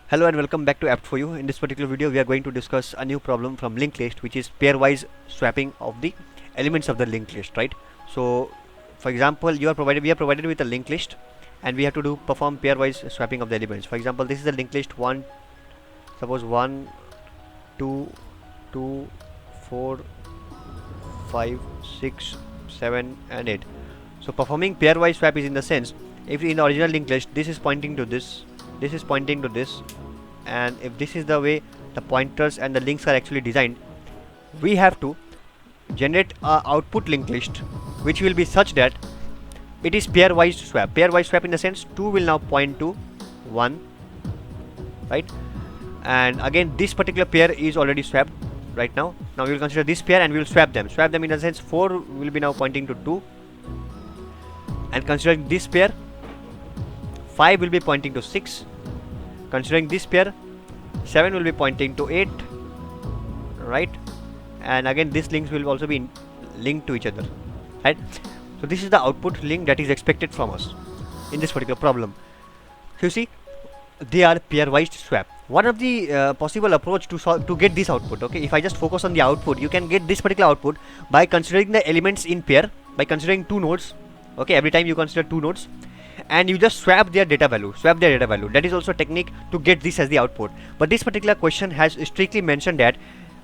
Hello and welcome back to Apt4U. In this particular video, we are going to discuss a new problem from linked list, which is pairwise swapping of the elements of the linked list, right? So, for example, we are provided with a linked list, and we have to perform pairwise swapping of the elements. For example, this is the linked list one. Suppose 1, 2, 2, 4, 5, 6, 7, and 8. So, performing pairwise swap is in the sense, if in the original linked list, this is pointing to this is pointing to this, and if this is the way the pointers and the links are actually designed, we have to generate a output linked list which will be such that it is pairwise swap in the sense 2 will now point to 1, right? And again, this particular pair is already swapped right now. Now we will consider this pair and we will swap them in the sense 4 will be now pointing to 2, and considering this pair 5 will be pointing to 6. Considering this pair, 7 will be pointing to 8, right? And again, these links will also be linked to each other, right? So this is the output link that is expected from us in this particular problem. So you see, they are pairwise swap. One of the possible approach to get this output, okay, if I just focus on the output, you can get this particular output by considering the elements in pair, by considering two nodes, okay. Every time you consider two nodes, and you just swap their data value. That is also a technique to get this as the output. But this particular question has strictly mentioned that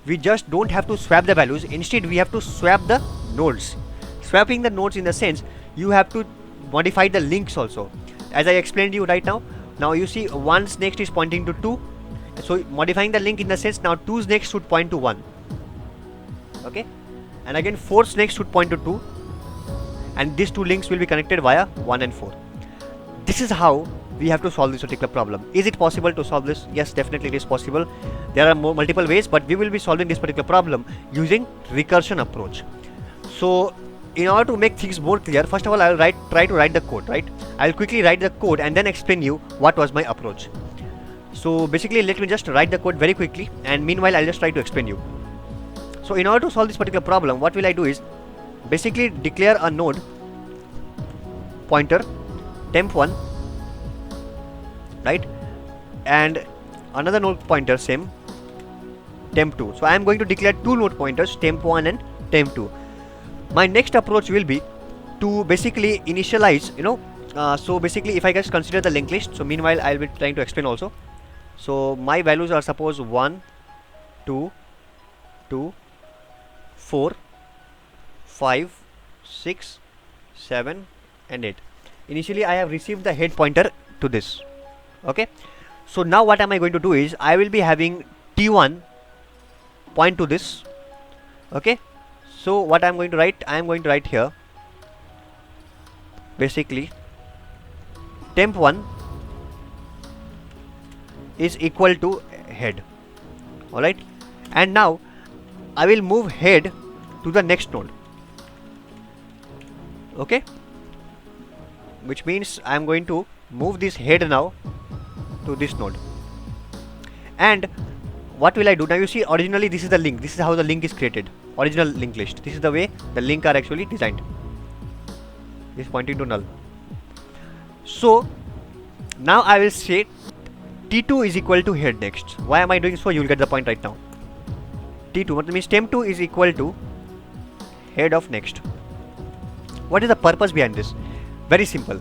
we just don't have to swap the values. Instead, we have to swap the nodes. Swapping the nodes in the sense you have to modify the links also, as I explained to you right now. Now you see 1's next is pointing to 2, so modifying the link in the sense now 2's next should point to 1, okay, and again 4's next should point to 2, and these two links will be connected via 1 and 4. This is how we have to solve this particular problem. Is it possible to solve this? Yes, definitely it is possible. There are multiple ways, but we will be solving this particular problem using recursion approach. So in order to make things more clear, first of all, I will try to write the code, right? I will quickly write the code and then explain you what was my approach. So basically, let me just write the code very quickly, and meanwhile I'll just try to explain you. So in order to solve this particular problem, what will I do is basically declare a node pointer temp1, right, and another node pointer same temp2. So I am going to declare two node pointers, temp1 and temp2. My next approach will be to basically initialize, so basically if I just consider the linked list, so meanwhile I'll be trying to explain also. So my values are suppose 1, 2, 2, 4, 5, 6, 7 and 8. Initially I have received the head pointer to this, okay. So now what am I going to do is I will be having t1 point to this, okay. So what I am going to write, I am going to write here basically temp1 is equal to head, alright, and now I will move head to the next node, okay, which means I am going to move this head now to this node. And what will I do now? You see, originally this is the link, this is how the link is created, original linked list. This is the way the link are actually designed. This is pointing to null. So now I will say t2 is equal to head next. Why am I doing so? You will get the point right now. T2, what means temp2 is equal to head of next. What is the purpose behind this? Very simple.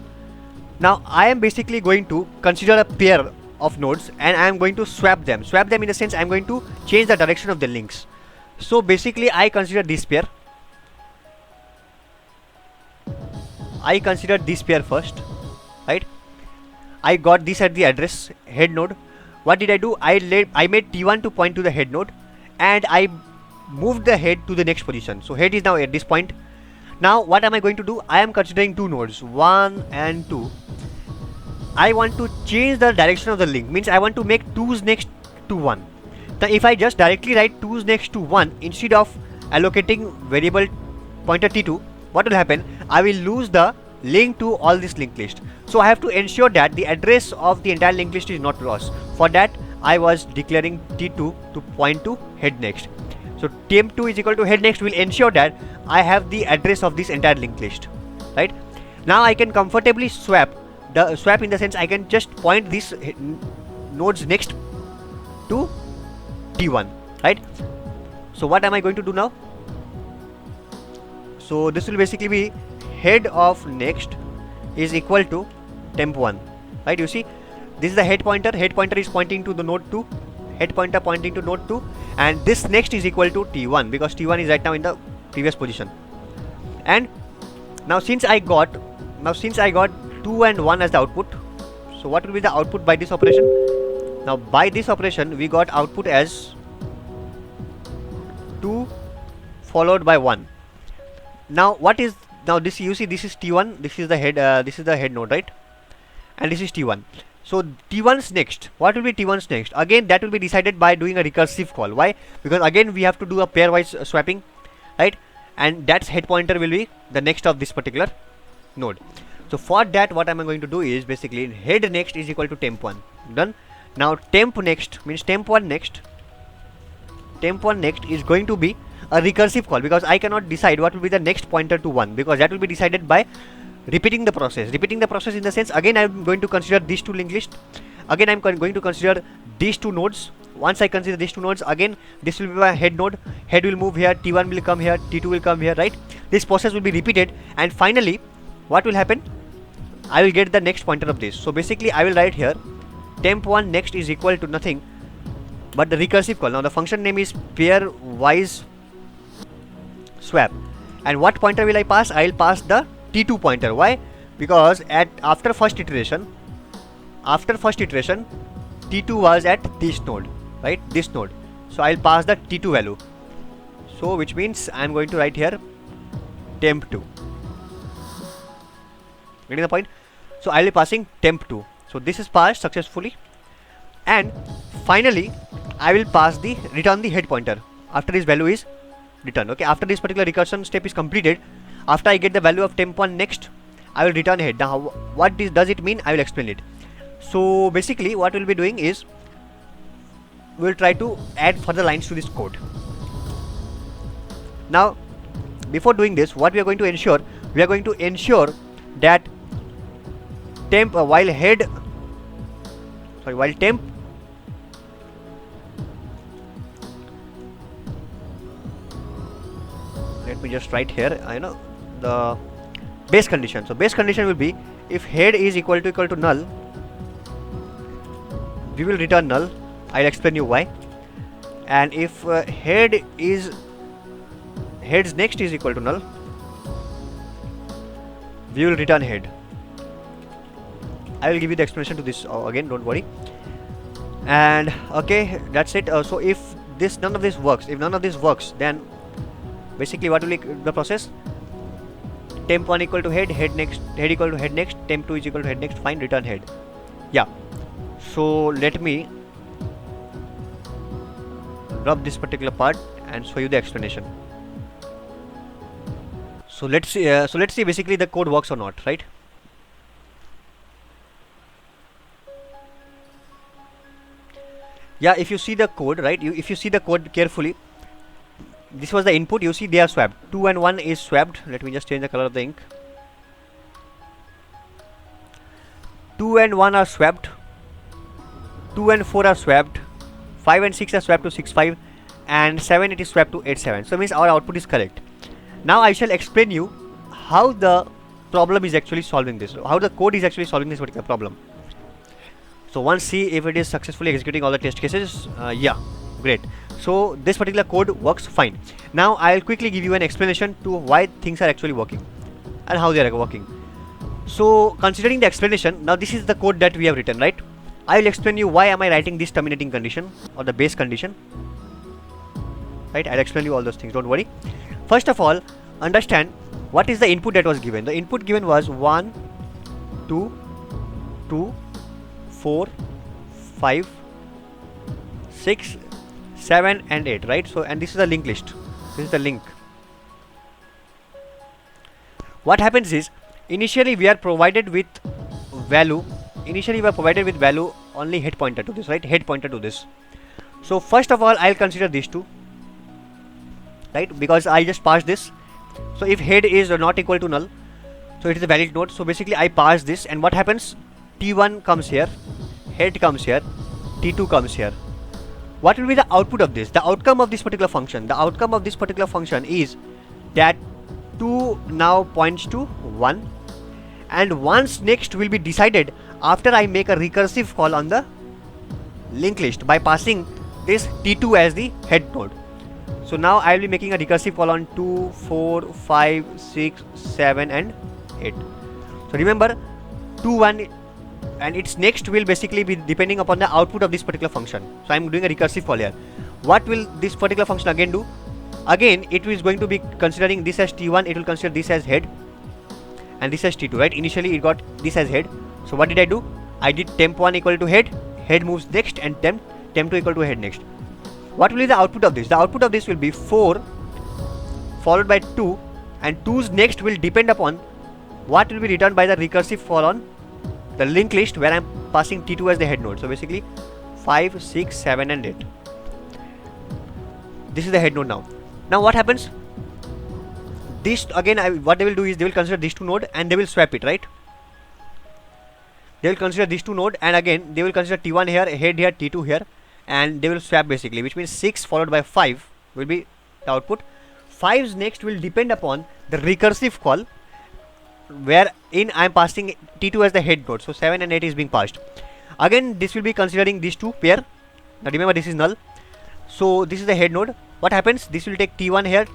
Now I am basically going to consider a pair of nodes and I am going to swap them in the sense I am going to change the direction of the links. So basically I consider this pair, I considered this pair first, right? I got this at the address head node. What did I do? I made t1 to point to the head node, and I moved the head to the next position. So head is now at this point. Now what am I going to do? I am considering two nodes 1 and 2. I want to change the direction of the link, means I want to make 2's next to 1. Now if I just directly write 2's next to 1 instead of allocating variable pointer t2, what will happen? I will lose the link to all this linked list. So I have to ensure that the address of the entire linked list is not lost. For that I was declaring t2 to point to head next. So temp2 is equal to head next will ensure that I have the address of this entire linked list, right? Now I can comfortably swap in the sense I can just point this nodes next to T1, right? So what am I going to do now? So this will basically be head of next is equal to temp1, right? You see, this is the head pointer is pointing to the node 2, head pointer pointing to node 2, and this next is equal to T1 because T1 is right now in the previous position. And now since I got 2 and 1 as the output, so what will be the output by this operation? Now by this operation we got output as 2 followed by 1. Now what is, now this, you see, this is T1, this is the head node, right? And this is T1. So T1's next, what will be T1's next? Again, that will be decided by doing a recursive call. Why? Because again we have to do a pairwise swapping, right? And that's head pointer will be the next of this particular node. So for that, what am I going to do is basically head next is equal to temp1. Done. Now temp next means temp1 next. Temp1 next is going to be a recursive call because I cannot decide what will be the next pointer to 1 because that will be decided by repeating the process. Repeating the process in the sense, again I am going to consider these two linked lists. Again I am going to consider these two nodes. Once I consider these two nodes, again this will be my head node. Head will move here, T1 will come here, T2 will come here, right? This process will be repeated, and finally what will happen? I will get the next pointer of this. So basically I will write here temp1 next is equal to nothing but the recursive call. Now the function name is pairwise swap, and what pointer will I pass? I will pass the T2 pointer. Why? Because after first iteration T2 was at this node, right? This node. So I'll pass the T2 value. So which means I'm going to write here temp2. Getting the point? So I'll be passing temp2. So this is passed successfully, and finally I will pass the return the head pointer after this value is returned. Okay, after this particular recursion step is completed, after I get the value of temp1 next, I will return head. Now what does it mean? I will explain it. So basically what we'll be doing is we will try to add further lines to this code. Now before doing this, what we are going to ensure? We are going to ensure that temp while temp let me just write here, the base condition. So base condition will be if head is equal to null, we will return null. I'll explain you why. And if head's next is equal to null, we will return head. I will give you the explanation to this again, don't worry. And okay, that's it. So if none of this works, then basically what will be the process? Temp1 equal to head equal to head next, temp2 is equal to head next, fine, return head. Yeah. So let me drop this particular part and show you the explanation. So let's see basically the code works or not, right? Yeah, if you see the code, right, if you see the code carefully, this was the input. You see they are swapped. 2 and 1 is swapped. Let me just change the color of the ink. 2 and 1 are swapped. 2 and 4 are swapped. 5 and 6 are swapped to 6.5, and 7 it is swapped to 8.7. So means our output is correct. Now I shall explain you how the problem is actually solving this. How the code is actually solving this particular problem. So once see if it is successfully executing all the test cases. Yeah, great. So this particular code works fine. Now I'll quickly give you an explanation to why things are actually working and how they are working. So considering the explanation, now this is the code that we have written, right? I will explain you why am I writing this terminating condition or the base condition, right? I'll explain you all those things, don't worry. First of all, understand what is the input that was given. The input given was 1, 2, 2, 4, 5, 6, 7 and 8, right? So, and this is the linked list. This is the link. What happens is initially we are provided with value. Only head pointer to this, right? Head pointer to this. So first of all, I'll consider these two, right? Because I just passed this. So if head is not equal to null, so it is a valid node. So basically I pass this, and what happens? T1 comes here, head comes here, T2 comes here. What will be the output of this? The outcome of this particular function. The outcome of this particular function is that 2 now points to 1, and once next will be decided after I make a recursive call on the linked list by passing this T2 as the head node. So now I will be making a recursive call on 2, 4, 5, 6, 7 and 8. So remember 2, 1 and its next will basically be depending upon the output of this particular function. So I am doing a recursive call here. What will this particular function again do? Again it is going to be considering this as T1, it will consider this as head and this as T2, right? Initially it got this as head. So what did I do? I did temp1 equal to head, head moves next, and temp2 equal to head next. What will be the output of this? The output of this will be 4 followed by 2, and 2's next will depend upon what will be returned by the recursive call on the linked list where I am passing T2 as the head node. So basically 5, 6, 7 and 8. This is the head node now. Now what happens? This again, what they will do is they will consider these two nodes and they will swap it, right? They will consider these two nodes and again they will consider T1 here, head here, T2 here, and they will swap basically, which means 6 followed by 5 will be the output. 5's next will depend upon the recursive call wherein I am passing T2 as the head node. So 7 and 8 is being passed. Again this will be considering these two pair. Now remember this is null. So this is the head node. What happens? This will take T1 here,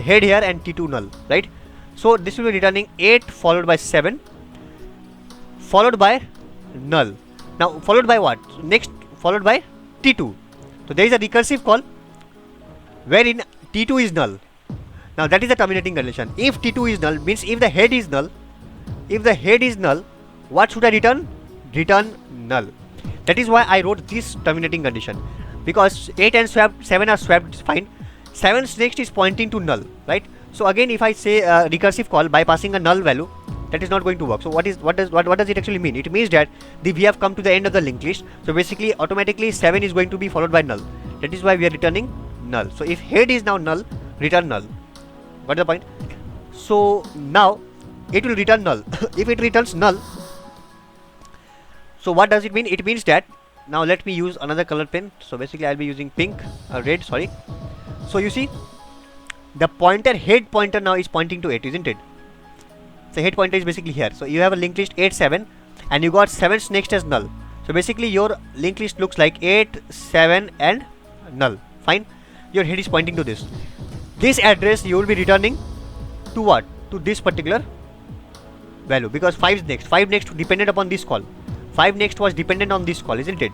head here and T2 null, right? So this will be returning 8 followed by 7 followed by null. Now followed by what? Next followed by T2. So there is a recursive call wherein T2 is null. Now that is the terminating condition. If T2 is null means if the head is null, what should I return? Return null. That is why I wrote this terminating condition, because 8 and 7 are swapped, fine. 7's next is pointing to null, right? So again if I say recursive call by passing a null value, that is not going to work. So what does it actually mean? It means that we have come to the end of the linked list. So basically automatically 7 is going to be followed by null. That is why we are returning null. So if head is now null, return null. Got the point? So now it will return null. If it returns null, so what does it mean? It means that now let me use another color pen. So basically I'll be using red, sorry. So you see the pointer, head pointer now is pointing to 8, isn't it? So head pointer is basically here. So you have a linked list 8, 7 and you got 7's next as null. So basically your linked list looks like 8, 7 and null. Fine. Your head is pointing to this. This address you will be returning to what? To this particular value, because 5 next. 5 next depended upon this call. 5 next was dependent on this call, isn't it?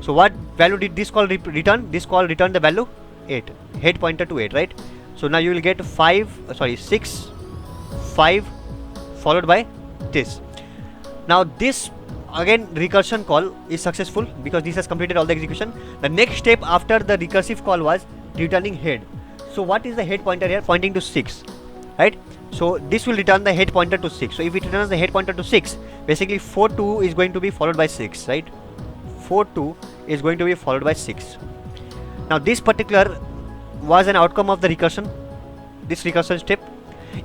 So what value did this call return? This call returned the value 8. Head pointer to 8, right? So now you will get 6, 5 followed by this. Now this again recursion call is successful because this has completed all the execution. The next step after the recursive call was returning head. So what is the head pointer here? Pointing to 6, right? So this will return the head pointer to 6. So if it returns the head pointer to 6, basically 4-2 is going to be followed by 6, right? 4-2 is going to be followed by 6. Now this particular was an outcome of the recursion, this recursion step.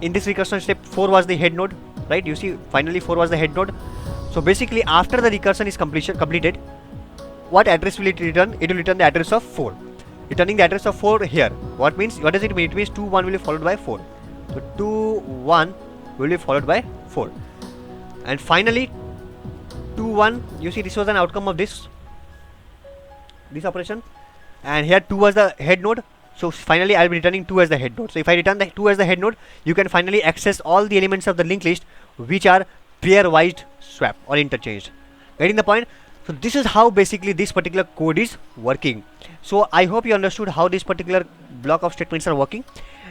In this recursion step 4 was the head node, right? You see finally 4 was the head node. So basically after the recursion is completed, what address will it return? It will return the address of 4. Returning the address of 4 here. What does it mean? It means 2, 1 will be followed by 4. So 2, 1 will be followed by 4. And finally 2, 1, you see this was an outcome of this operation. And here 2 was the head node. So finally I will be returning 2 as the head node. So if I return the 2 as the head node, you can finally access all the elements of the linked list which are pair-wise swap or interchanged. Getting the point? So this is how basically this particular code is working. So I hope you understood how this particular block of statements are working.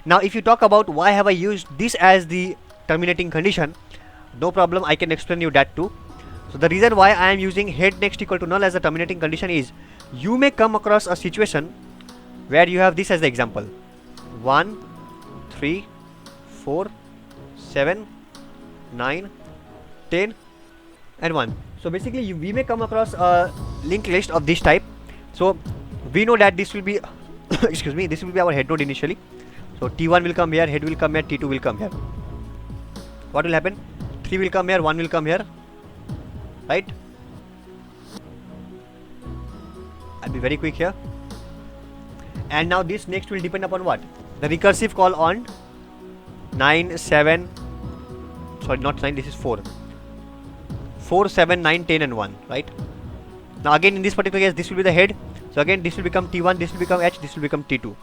Now if you talk about why have I used this as the terminating condition, no problem, I can explain you that too. So the reason why I am using head next equal to null as the terminating condition is you may come across a situation where you have this as the example 1, 3, 4, 7, 9, 10 and 1. So basically we may come across a linked list of this type. So we know that this will be excuse me, this will be our head node initially. So T1 will come here, head will come here, T2 will come here. What will happen? 3 will come here, 1 will come here, right? I'll be very quick here. And now this next will depend upon what? The recursive call on 9, 7, sorry, not 9, this is 4. 4, 7, 9, 10 and 1, right? Now again in this particular case, this will be the head. So again this will become T1, this will become H, this will become T2.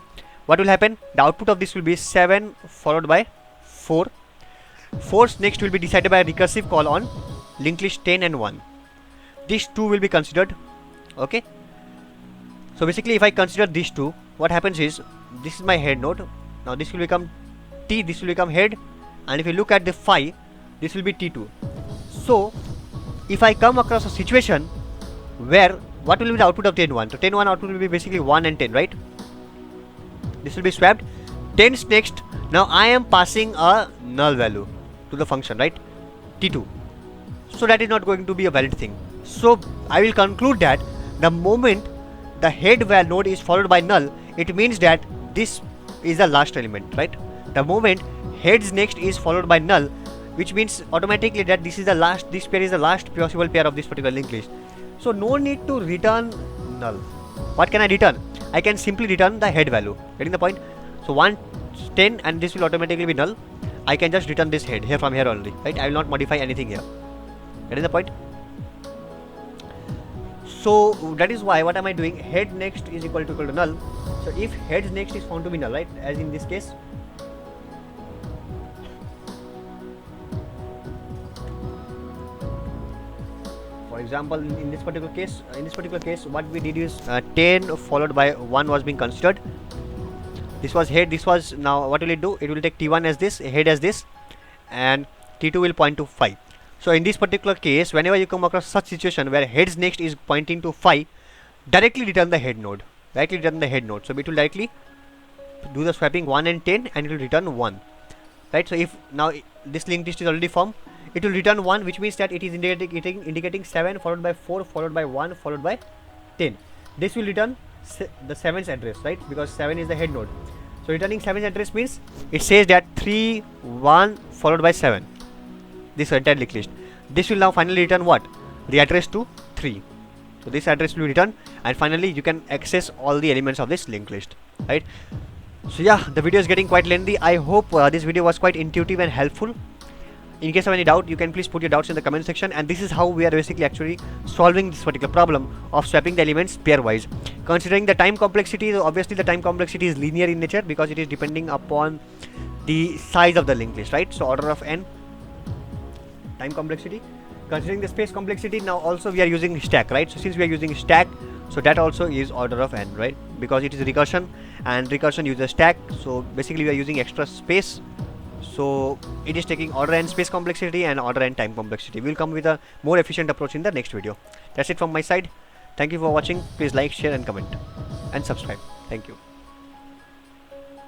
What will happen? The output of this will be 7 followed by 4. 4's next will be decided by a recursive call on linked list 10 and 1. These two will be considered. Okay. So basically if I consider these two, what happens is, this is my head node. Now this will become T, this will become head, and if you look at the phi, this will be T2. So if I come across a situation where, what will be the output of 10 1? So 10 1 output will be basically 1 and 10, right? This will be swapped. 10's next, now I am passing a null value to the function, right? T2. So that is not going to be a valid thing. So I will conclude that the moment the head val node is followed by null, it means that this is the last element, right? The moment heads next is followed by null, which means automatically that this is the last, this pair is the last possible pair of this particular linked list. So no need to return null. What can I return? I can simply return the head value. Getting the point? So 1, 10 and this will automatically be null. I can just return this head here from here only, right? I will not modify anything here. Getting the point? So that is why, what am I doing? Head next is equal to null. So if heads next is found to be null, right? As in this case, for example, in this particular case, what we did is 10 followed by 1 was being considered. This was head, this was, now what will it do? It will take T1 as this, head as this, and T2 will point to phi. So in this particular case, whenever you come across such situation where heads next is pointing to phi, directly return the head node. So it will directly do the swapping 1 and 10 and it will return 1. Right? So if now this linked list is already formed, it will return 1, which means that it is indicating 7 followed by 4 followed by 1 followed by 10. This will return the 7's address, right? Because 7 is the head node. So returning 7's address means it says that 3, 1 followed by 7. This entire linked list. This will now finally return what? The address to 3. So this address will be returned, and finally you can access all the elements of this linked list, right? So yeah, the video is getting quite lengthy. I hope this video was quite intuitive and helpful. In case of any doubt, you can please put your doubts in the comment section, and this is how we are basically actually solving this particular problem of swapping the elements pairwise. Considering the time complexity, obviously the time complexity is linear in nature because it is depending upon the size of the linked list, right? So order of n time complexity. Considering the space complexity, now also we are using stack, right? So since we are using stack, so that also is order of n, right? Because it is recursion and recursion uses stack, so basically we are using extra space. So it is taking order n space complexity and order n time complexity. We will come with a more efficient approach in the next video. That's it from my side. Thank you for watching. Please like, share and comment and subscribe. Thank you.